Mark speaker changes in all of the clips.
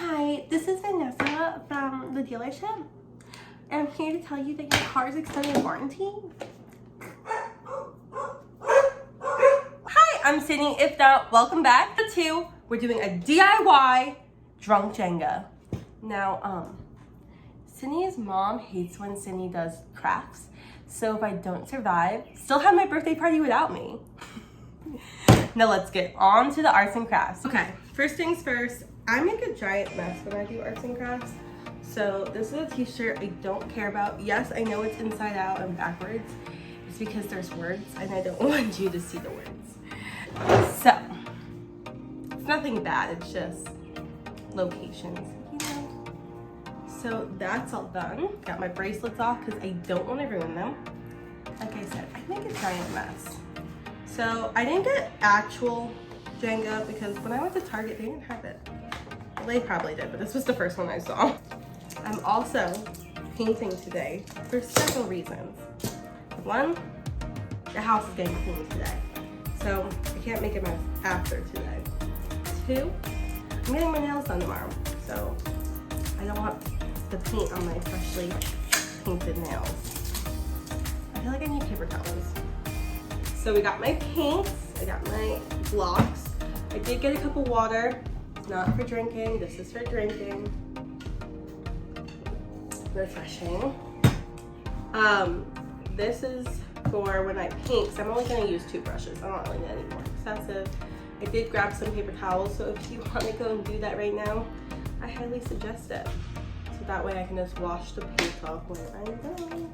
Speaker 1: Hi, this is Vanessa from the dealership, and I'm here to tell you that your car's extended warranty. Hi, I'm Sydney. If not, welcome back. We're doing a DIY drunk Jenga. Now, Sydney's mom hates when Sydney does crafts, so if I don't survive, still have my birthday party without me. Now let's get on to the arts and crafts. Okay, first things first, I make a giant mess when I do arts and crafts. So this is a t-shirt I don't care about. Yes, I know it's inside out and backwards. It's because there's words and I don't want you to see the words. So, it's nothing bad, it's just locations, you know? So that's all done. Got my bracelets off because I don't want to ruin them. Like I said, I make a giant mess. So I didn't get actual Jenga because when I went to Target, they didn't have it. Well, they probably did, but this was the first one I saw. I'm also painting today for several reasons. One, the house is getting cleaned today, so I can't make a mess after today. Two, I'm getting my nails done tomorrow, so I don't want the paint on my freshly painted nails. I feel like I need paper towels. So we got my paints, I got my blocks. I did get a cup of water. It's not for drinking, this is for drinking. Refreshing. This is for when I paint, so I'm only gonna use 2 brushes. I'm not really gonna any more excessive. I did grab some paper towels, so if you want to go and do that right now, I highly suggest it. So that way I can just wash the paint off when I'm done.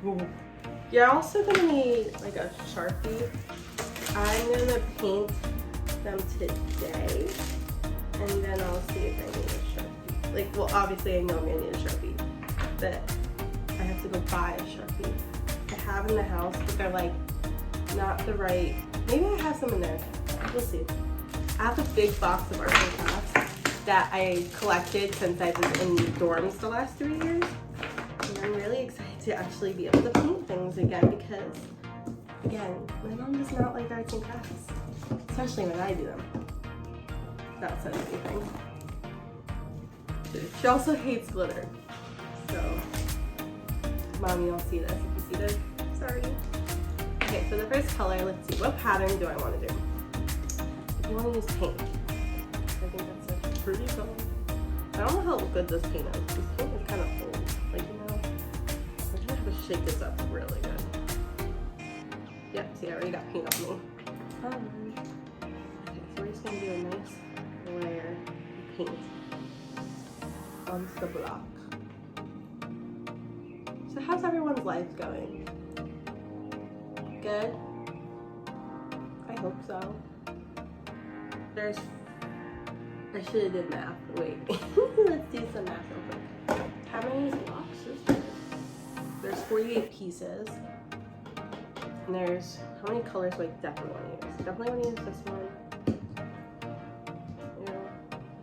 Speaker 1: Ooh. You're also gonna need like a Sharpie. I'm gonna paint them today, and then I'll see if I need a Sharpie. Like, well, obviously I know I'm gonna need a Sharpie, but I have to go buy a Sharpie. I have in the house, but they're like not the right. Maybe I have some in there. We'll see. I have a big box of arts and crafts that I collected since I've been in dorms the last 3 years. And I'm really excited to actually be able to paint things again because, again, my mom does not like arts and crafts, especially when I do them. That says anything. She also hates glitter. So, Mom, you don't see this. If you see this, sorry. Okay, so the first color, let's see, what pattern do I want to do? If you want to use pink, I think that's a pretty color. I don't know how good this paint is. This paint is kind of old. Like, you know, I'm gonna have to shake this up really good. Yep, see, I already got paint on me. Okay, so we're just gonna do a nice layer of paint onto the block. So how's everyone's life going? Good? I hope so. I should have did math. Wait, let's do some math real quick. How many blocks is there? There's 48 pieces. And there's, how many colors do I definitely want to use? Definitely want to use this one. 2,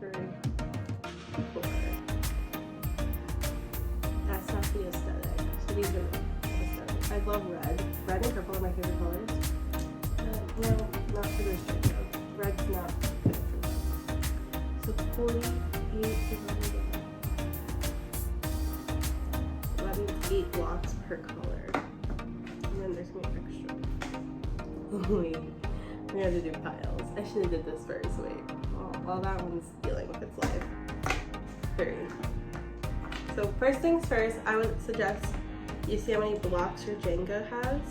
Speaker 1: 3, 4. That's not the aesthetic. So these are the aesthetic. I love red. Red and purple are my favorite colors. No, not for this video. Red's not good for this. So 48 divided. That means 8 blocks per color. And then there's gonna be extra. Wait, we have to do piles. I should have did this first. Wait. While that one's dealing with its life. 3. So first things first, I would suggest you see how many blocks your Jenga has.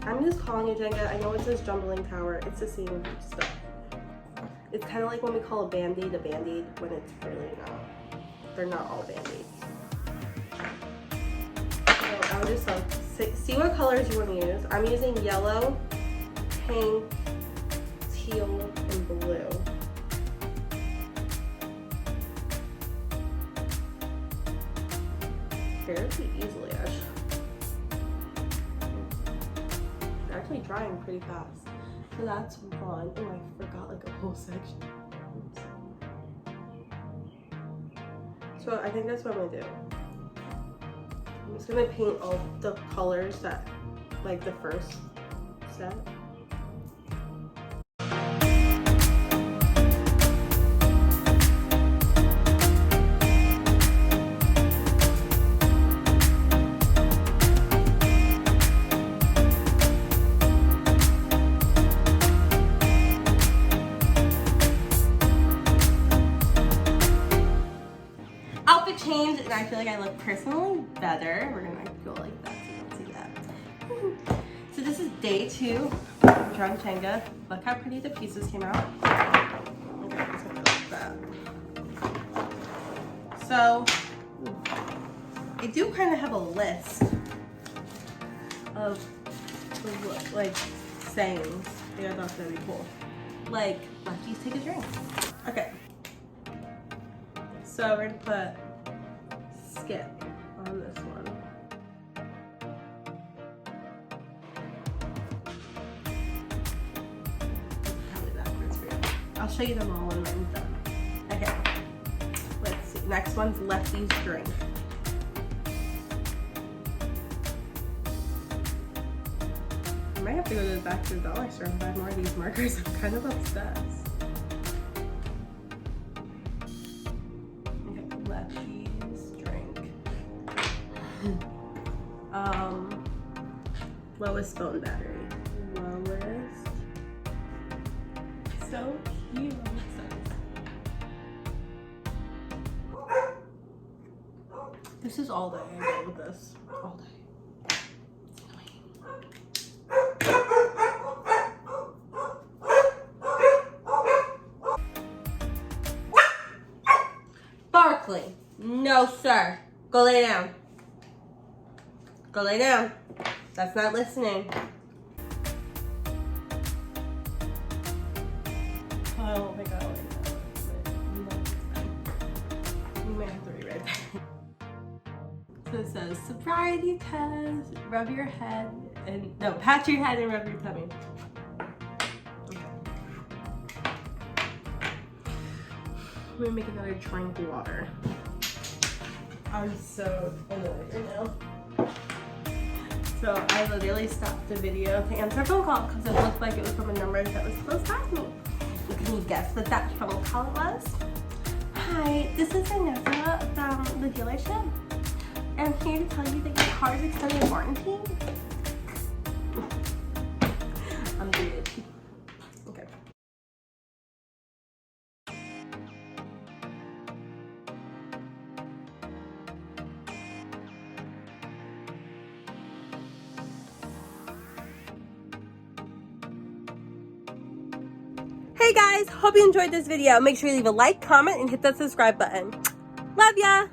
Speaker 1: I'm just calling it Jenga. I know it says Jumbling Tower. It's the same stuff. It's kind of like when we call a Band-Aid when it's really not. They're not all Band-Aids. So I would just see what colors you want to use. I'm using yellow, pink, teal, and blue. Fairly easily, they're actually drying pretty fast. So that's one. Oh, I forgot like a whole section. Oops. So I think that's what I'm gonna do. I'm just gonna paint all the colors that, like the first set. change and I feel like I look personally better. We're gonna go like that so you don't see that. So this is day 2 of Drunk Jenga. Look how pretty the pieces came out. Okay, let's go like that. So I do kind of have a list of like sayings. Yeah, I thought that'd be cool. Like, lefties take a drink. Okay. So we're gonna put skip on this one. Probably backwards for you. I'll show you them all when I'm done. Okay. Let's see. Next one's lefties drink. I might have to go back to the dollar store and buy more of these markers. I'm kind of obsessed. Lowest phone battery. Lowest. So cute. This is all day. I go with this all day. It's annoying. Barkley. No, sir. Go lay down. Go lay down. That's not listening. Oh my god. We might have to rewrite that. So it says sobriety test, rub your head, and no, pat your head and rub your tummy. Okay. I'm gonna make another drink water. I'm so annoyed right now. So I literally stopped the video to answer a phone call because it looked like it was from a number that was close past me. Can you guess what that phone call was? Hi, this is Vanessa from the dealership. I'm here to tell you that your car is extended warranty. I'm dead. Okay. Hey guys, hope you enjoyed this video. Make sure you leave a like, comment, and hit that subscribe button. Love ya!